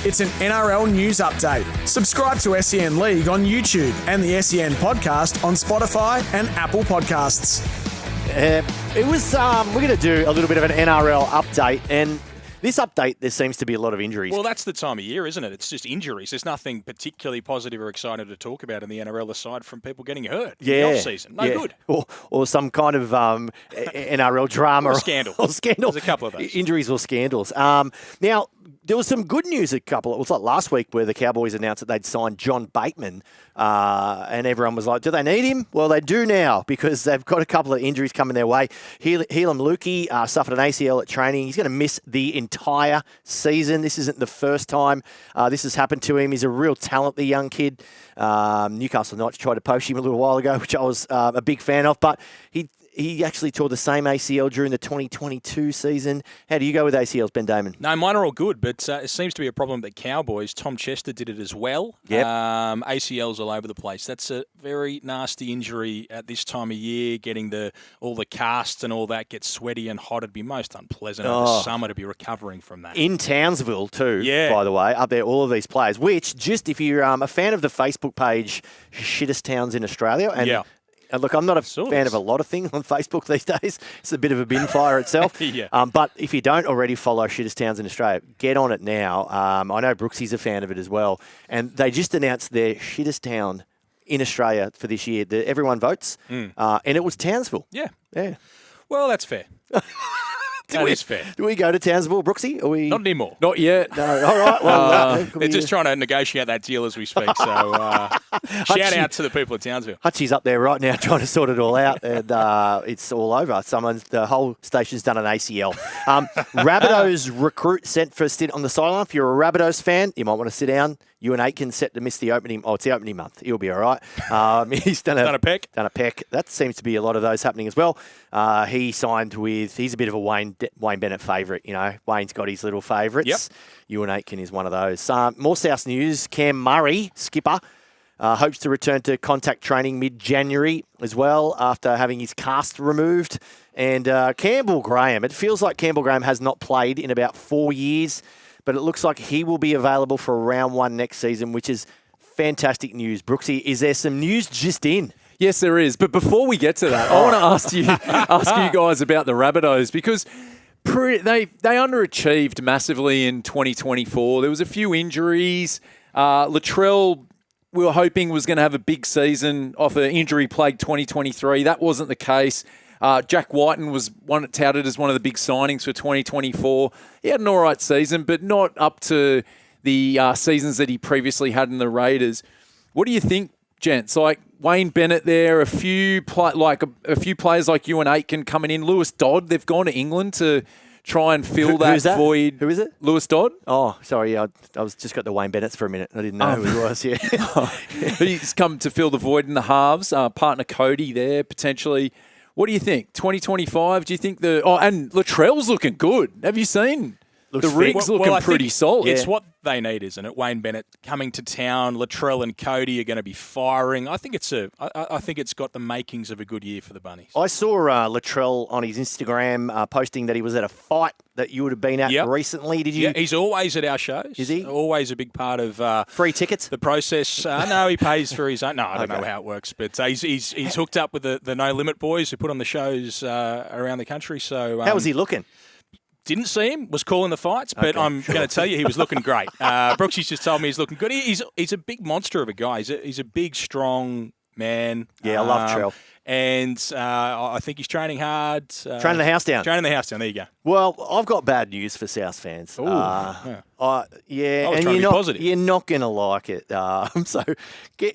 It's an NRL news update. Subscribe to SEN League on YouTube and the SEN podcast on Spotify and Apple Podcasts. We're going to do a little bit of an NRL update, and this update, there seems to be a lot of injuries. Well, that's the time of year, isn't it? It's just injuries. There's nothing particularly positive or exciting to talk about in the NRL aside from people getting hurt in the off-season. No good. Or some kind of NRL drama. Or scandal. Or scandal. There's a couple of those. Injuries or scandals. Now, there was some good news it was like last week where the Cowboys announced that they'd signed John Bateman, and everyone was like, do they need him? Well, they do now because they've got a couple of injuries coming their way. Helium Luki suffered an ACL at training. He's going to miss the entire season. This isn't the first time this has happened to him. He's a real talent, the young kid. Newcastle Knights tried to poach him a little while ago, which I was a big fan of, but he actually tore the same ACL during the 2022 season. How do you go with ACLs, Ben Damon? No, mine are all good, but it seems to be a problem that Cowboys. Tom Chester did it as well. Yep. ACLs all over the place. That's a very nasty injury at this time of year. Getting all the casts and all that gets sweaty and hot. It'd be most unpleasant over summer to be recovering from that. In Townsville too, by the way, up there, all of these players. Which, just if you're a fan of the Facebook page, Shittest Towns in Australia, and look, I'm not a fan of a lot of things on Facebook these days. It's a bit of a bin fire itself. But if you don't already follow Shittest Towns in Australia, get on it now. I know Brooksy's a fan of it as well. And they just announced their Shittest Town in Australia for this year. Everyone votes. And it was Townsville. Yeah. Well, that's fair. That is fair. Do we go to Townsville, Brooksy? Not anymore. Not yet. No. All right. Well, they're just trying to negotiate that deal as we speak. So shout out to the people of Townsville. Hutchie's up there right now trying to sort it all out, and it's all over. The whole station's done an ACL. Rabbitohs recruit sent for a stint on the sideline. If you're a Rabbitohs fan, you might want to sit down. Euan Aitken set to miss the opening. Oh, it's the opening month. He'll be all right. He's done a peck. That seems to be a lot of those happening as well. He signed with. He's a bit of a Wayne Bennett favourite. You know, Wayne's got his little favourites. Yep. Euan Aitken is one of those. More South news. Cam Murray, skipper, hopes to return to contact training mid-January as well after having his cast removed. And Campbell Graham. It feels like Campbell Graham has not played in about 4 years. But it looks like he will be available for round one next season, which is fantastic news. Brooksy, is there some news just in? Yes, there is. But before we get to that, I want to ask you guys about the Rabbitohs because they underachieved massively in 2024. There was a few injuries. Latrell, we were hoping was going to have a big season off an injury-plagued 2023. That wasn't the case. Jack Whiten was touted as one of the big signings for 2024. He had an all right season, but not up to the seasons that he previously had in the Raiders. What do you think, gents? Like Wayne Bennett there, a few players like Euan Aitken coming in. Lewis Dodd, they've gone to England to try and fill that void. Who is it? Lewis Dodd. Oh, sorry. I was just got the Wayne Bennett's for a minute. I didn't know who he was. Yeah, He's come to fill the void in the halves. Partner Cody there potentially. What do you think? 2025, do you think and Latrell's looking good. Have you seen? The rig's looking pretty solid. It's what they need, isn't it? Wayne Bennett coming to town. Latrell and Cody are going to be firing. I think it's got the makings of a good year for the Bunnies. I saw Latrell on his Instagram posting that he was at a fight that you would have been at recently. Did you? Yeah, he's always at our shows. Is he? Always a big part of free tickets. The process. No, he pays for his own. No, I don't know how it works, but he's hooked up with the No Limit boys who put on the shows around the country. So how was he looking? Didn't see him, was calling the fights, but I'm going to tell you he was looking great. Brooksy's just told me he's looking good. He's a big monster of a guy. He's a big, strong man. Yeah, I love Trell. And I think he's training hard. Training the house down. Training the house down. There you go. Well, I've got bad news for South fans. Ooh, and you're not going to like it. So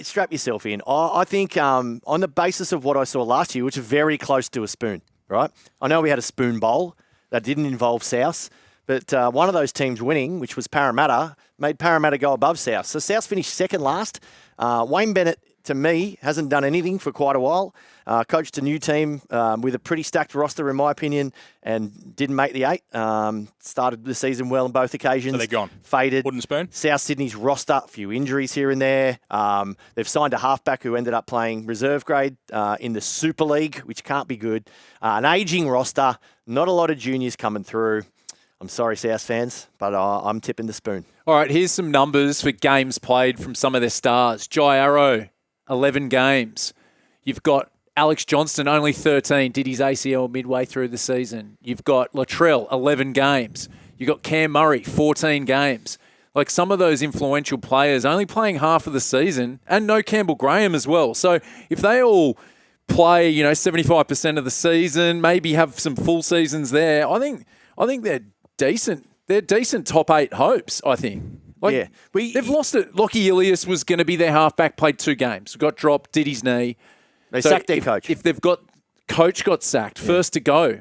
strap yourself in. I think on the basis of what I saw last year, which is very close to a spoon, right? I know we had a spoon bowl. That didn't involve South, but one of those teams winning, which was Parramatta, made Parramatta go above South. So South finished second last. Wayne Bennett, to me, hasn't done anything for quite a while. Coached a new team with a pretty stacked roster, in my opinion, and didn't make the eight. Started the season well on both occasions. So they're gone. Faded. Wooden spoon. South Sydney's roster, a few injuries here and there. They've signed a halfback who ended up playing reserve grade in the Super League, which can't be good. An ageing roster, not a lot of juniors coming through. I'm sorry, South fans, but I'm tipping the spoon. All right, here's some numbers for games played from some of their stars. Jai Arrow, 11 games. You've got Alex Johnston, only 13, did his ACL midway through the season. You've got Latrell, 11 games. You've got Cam Murray, 14 games. Like some of those influential players only playing half of the season, and no Campbell Graham as well. So if they all play, 75% of the season, maybe have some full seasons there, I think they're decent. They're decent top 8 hopes, I think. They've lost it. Lockie Ilias was going to be their halfback, played 2 games, got dropped, did his knee. They sacked their coach. If they've got coach got sacked, first to go.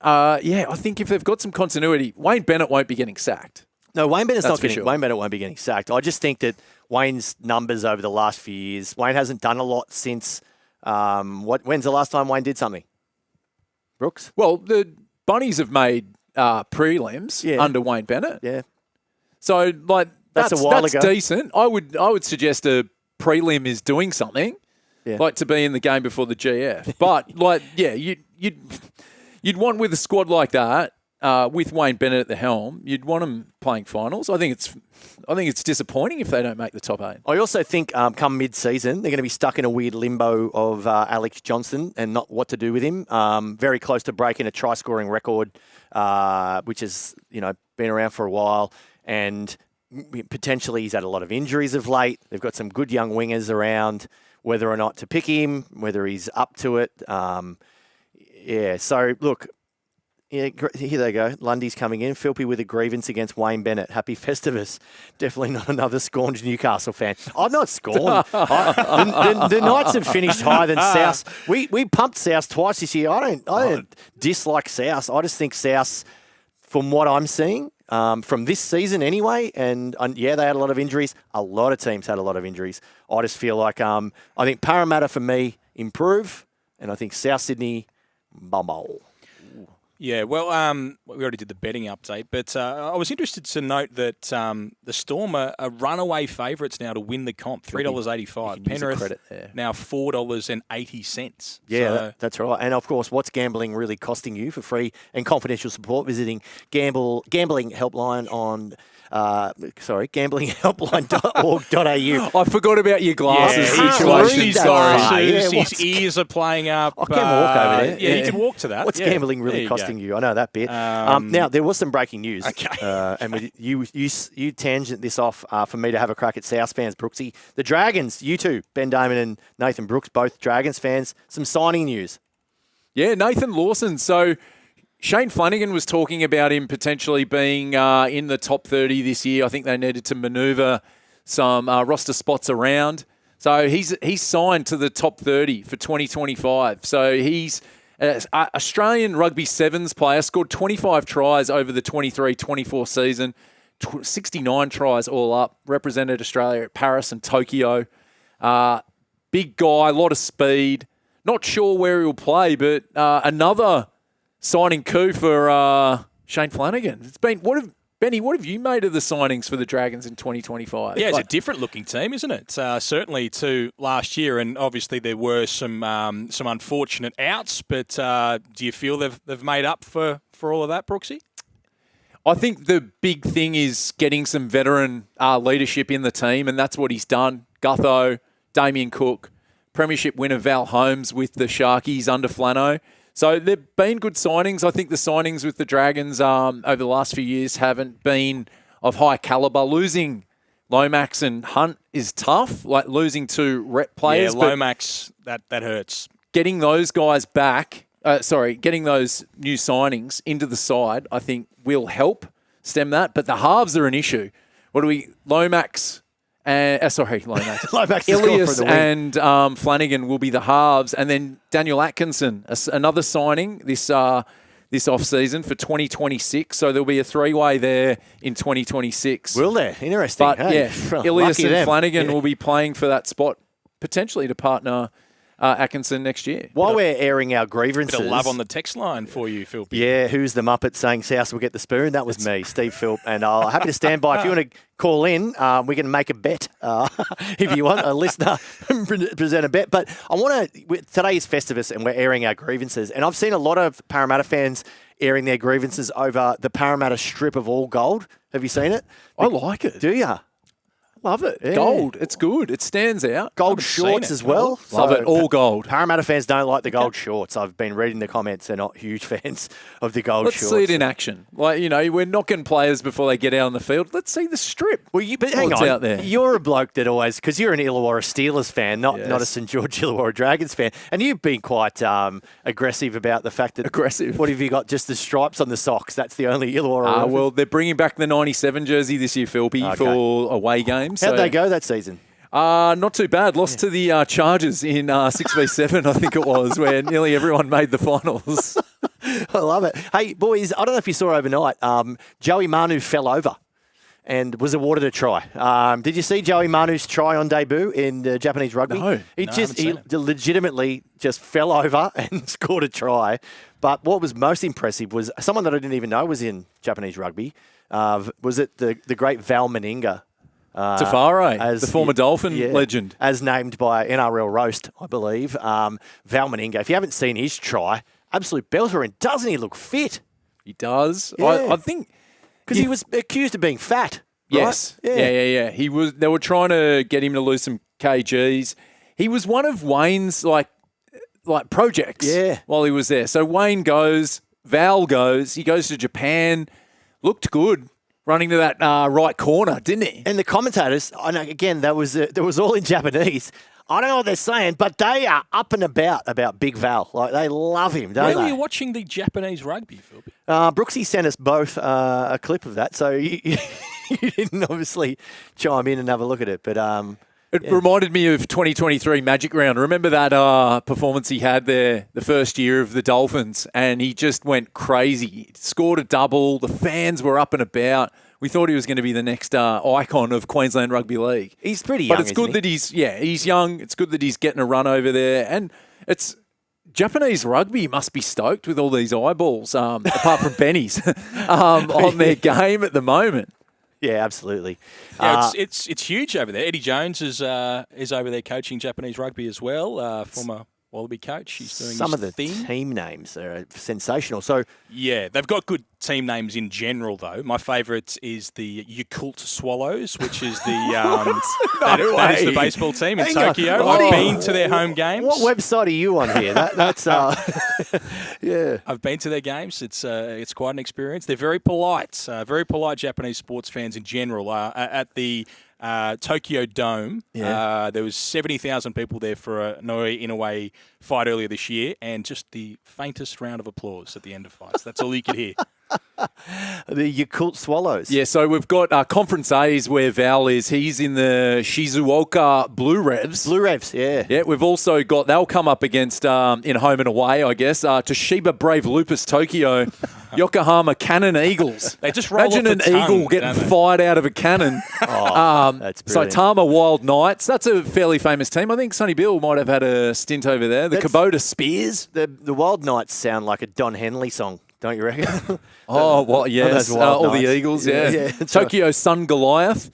I think if they've got some continuity, Wayne Bennett won't be getting sacked. No, Wayne Bennett won't be getting sacked. I just think that Wayne's numbers over the last few years, Wayne hasn't done a lot since. When's the last time Wayne did something? Brooks? Well, the Bunnies have made prelims under Wayne Bennett. Yeah. So that's a while ago. Decent. I would suggest a prelim is doing something. Yeah. Like to be in the game before the GF. But you'd want with a squad like that, with Wayne Bennett at the helm, you'd want them playing finals. I think it's disappointing if they don't make the top 8. I also think come mid-season, they're going to be stuck in a weird limbo of Alex Johnston and not what to do with him. Very close to breaking a try-scoring record, which has been around for a while, and potentially he's had a lot of injuries of late. They've got some good young wingers around. Whether or not to pick him, whether he's up to it. So look. Yeah, here they go. Lundy's coming in. Philpy with a grievance against Wayne Bennett. Happy Festivus. Definitely not another scorned Newcastle fan. I'm not scorned. The Knights have finished higher than South. We pumped South twice this year. I don't dislike South. I just think South, from what I'm seeing, from this season anyway, and they had a lot of injuries. A lot of teams had a lot of injuries. I just feel like I think Parramatta for me improve, and I think South Sydney bumble. Yeah, well, we already did the betting update, but I was interested to note that the Storm are runaway favourites now to win the comp, $3.85. Penrith now $4.80. Yeah, so, that's right. And of course, what's gambling really costing you? For free and confidential support, visiting gambling helpline on. gamblinghelpline.org.au. I forgot about your glasses situation. Sorry. His ears are playing up. I can walk over there. Yeah, you can walk to that. What's gambling really costing you? I know that bit. Now, there was some breaking news. Okay. And you tangent this off for me to have a crack at South fans, Brooksy. The Dragons, you two, Ben Damon and Nathan Brooks, both Dragons fans. Some signing news. Yeah, Nathan Lawson. So Shane Flanagan was talking about him potentially being in the top 30 this year. I think they needed to manoeuvre some roster spots around. So he's signed to the top 30 for 2025. So he's an Australian Rugby Sevens player, scored 25 tries over the 23-24 season, 69 tries all up, represented Australia at Paris and Tokyo. Big guy, a lot of speed. Not sure where he'll play, but another signing coup for Shane Flanagan. It's been Benny, what have you made of the signings for the Dragons in 2025? Yeah, it's a different looking team, isn't it? Certainly to last year, and obviously there were some unfortunate outs. But do you feel they've made up for all of that, Brooksy? I think the big thing is getting some veteran leadership in the team, and that's what he's done. Gutho, Damien Cook, premiership winner Val Holmes with the Sharkies under Flano. So they've been good signings. I think the signings with the Dragons over the last few years haven't been of high calibre. Losing Lomax and Hunt is tough, like losing 2 rep players. Yeah, Lomax, that hurts. Getting those guys back, getting those new signings into the side, I think will help stem that. But the halves are an issue. Lomax... Lomax. Lomax Ilias and Flanagan will be the halves, and then Daniel Atkinson, another signing this off-season for 2026. So there'll be a 3-way there in 2026. Will there? Interesting. But Ilias and Flanagan will be playing for that spot, potentially to partner Atkinson next year. While we're airing our grievances... Bit of love on the text line for you, Philpy. Yeah, who's the Muppet saying South will get the spoon? That was me, Steve Philp. And I'm happy to stand by. If you want to call in, we can make a bet if you want, a listener present a bet. But I want to... Today is Festivus and we're airing our grievances. And I've seen a lot of Parramatta fans airing their grievances over the Parramatta strip of all gold. Have you seen it? I like it. Do you? Love it. Yeah. Gold. It's good. It stands out. Gold shorts as well. Love it. All gold. Parramatta fans don't like the gold shorts. I've been reading the comments. They're not huge fans of the gold Let's shorts. see it in action. Like, we're knocking players before they get out on the field. Let's see the strip. Well, but hang What's on. out there? You're a bloke that always, because you're an Illawarra Steelers fan, not a St George Illawarra Dragons fan, and you've been quite aggressive about the fact that... Aggressive? What have you got? Just the stripes on the socks. That's the only Illawarra... Well, they're bringing back the 97 jersey this year, Philpy, for away games. How'd they go that season? Not too bad. Lost to the Chargers in 6v7, I think it was, where nearly everyone made the finals. I love it. Hey, boys, I don't know if you saw overnight, Joey Manu fell over and was awarded a try. Did you see Joey Manu's try on debut in Japanese rugby? No. He legitimately just fell over and scored a try. But what was most impressive was someone that I didn't even know was in Japanese rugby. Was it the great Val Meninga? Tafare, the former Dolphin legend. As named by NRL Roast, I believe. Val Meninga. If you haven't seen his try, absolute belter, and doesn't he look fit? He does. Yeah. I think... Because he was accused of being fat. Yes. Right? Yeah. He was. They were trying to get him to lose some kgs. He was one of Wayne's like projects while he was there. So Wayne goes, Val goes, he goes to Japan, looked good. Running to that right corner, didn't he? And the commentators, I know, again, that was all in Japanese. I don't know what they're saying, but they are up and about Big Val. Like, they love him, don't they? Where were you watching the Japanese rugby, Philpy? Brooksy sent us both a clip of that, so you didn't obviously chime in and have a look at it. But it reminded me of 2023 Magic Round. Remember that performance he had there the first year of the Dolphins, and he just went crazy. He scored a double. The fans were up and about. We thought he was going to be the next icon of Queensland Rugby League. He's pretty young, but it's good that he's young. It's good that he's getting a run over there, and it's Japanese rugby must be stoked with all these eyeballs, apart from Benny's, on their game at the moment. Yeah, absolutely. Yeah, it's huge over there. Eddie Jones is over there coaching Japanese rugby as well. Former Wallaby coach. He's doing some of his the thing. team names are sensational. So yeah, they've got good team names in general, though. My favourite is the Yakult Swallows, which is the that is the baseball team in Tokyo. I've been to their home games. What website are you on here? That's yeah. I've been to their games. It's quite an experience. They're very polite Japanese sports fans in general. At the Tokyo Dome, there was 70,000 people there for a Noi Inoue fight earlier this year, and just the faintest round of applause at the end of fights. That's all you could hear. The Yakult Swallows. Yeah, so we've got Conference A's where Val is. He's in the Shizuoka Blue Revs. Blue Revs, yeah. Yeah, we've also got, they'll come up against, in home and away, I guess, Toshiba Brave Lupus Tokyo, Yokohama Cannon Eagles. They just roll Imagine off an the tongue, eagle getting fired out of a cannon. That's brilliant. Saitama Wild Knights, that's a fairly famous team. I think Sonny Bill might have had a stint over there. The Kubota Spears. The Wild Knights sound like a Don Henley song, don't you reckon? Yes. All the Eagles, yeah. Tokyo Sun Goliath,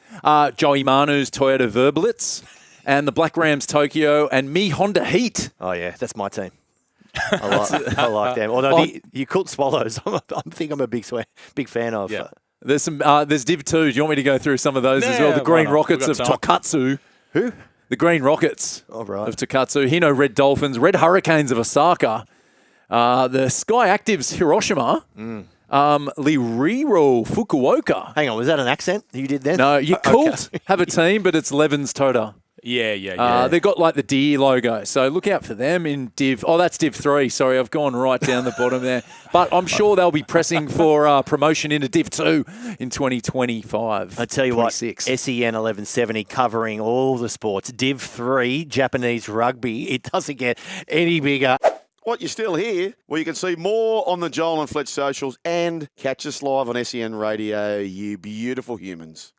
Joey Manu's Toyota Verblitz, and the Black Rams Tokyo, and Me Honda Heat. Oh, yeah, that's my team. I like them. Although the Yakult Swallows, I think I'm a big fan of. Yeah. There's Div 2. Do you want me to go through some of those as well? The Green Rockets of Tokatsu. Who? The Green Rockets of Tokatsu. Hino Red Dolphins. Red Hurricanes of Osaka. The Sky Actives Hiroshima. Liriro Fukuoka. Hang on, was that an accent you did then? No, Yakult have a team, but it's Levens Tota. Yeah. They've got like the deer logo, so look out for them in Div. Oh, that's Div 3. Sorry, I've gone right down the bottom there. But I'm sure they'll be pressing for promotion into Div 2 in 2025. I tell you 26. what, SEN 1170 covering all the sports. Div 3, Japanese rugby. It doesn't get any bigger. What, you're still here? Well, you can see more on the Joel and Fletch socials and catch us live on SEN Radio, you beautiful humans.